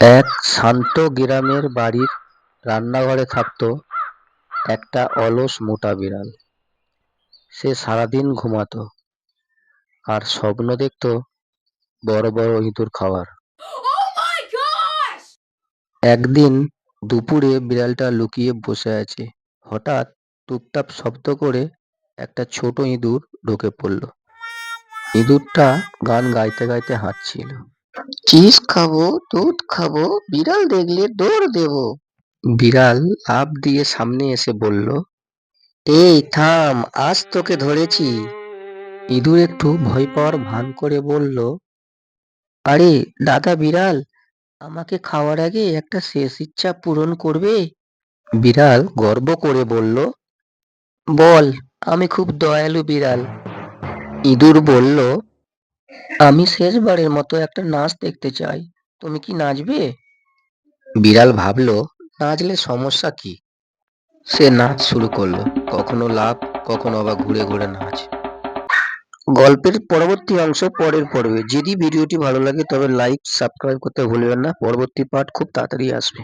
এক শান্ত গ্রামের বাড়ির রান্নাঘরে থাকত একটা অলস মোটা বিড়াল। সে সারাদিন ঘুমাতো আর স্বপ্ন দেখতো বড় বড় ইঁদুর খাওয়ার। একদিন দুপুরে বিড়ালটা লুকিয়ে বসে আছে। হঠাৎ টুপটাপ শব্দ করে একটা ছোট ইঁদুর ঢুকে পড়ল। ইঁদুরটা গান গাইতে গাইতে হাঁটছিল। চিজ খাবো, দুধ খাবো, বিড়াল দেখলে দৌড় দেবো। বিড়াল লাফ দিয়ে সামনে এসে বলল, এই থাম, আজ তোকে ধরেছি। ইঁদুর একটু ভয় পাওয়ার ভান করে বলল, আরে দাদা বিড়াল, আমাকে খাওয়ার আগে একটা শেষ ইচ্ছা পূরণ করবে? বিড়াল গর্ব করে বলল, বল, আমি খুব দয়ালু বিড়াল। ইঁদুর বলল, আমি শেষবারের মতো একটা নাচ দেখতে চাই, তুমি কি নাচবে? বিড়াল ভাবলো, নাচলে সমস্যা কি। সে নাচ শুরু করলো, কখনো লাফ, কখনো আবার ঘুরে ঘুরে নাচ। গল্পের পরবর্তী অংশ পরের পর্বে। যদি ভিডিওটি ভালো লাগে তবে লাইক সাবস্ক্রাইব করতে ভুলবেন না। পরবর্তী পার্ট খুব তাড়াতাড়ি আসবে।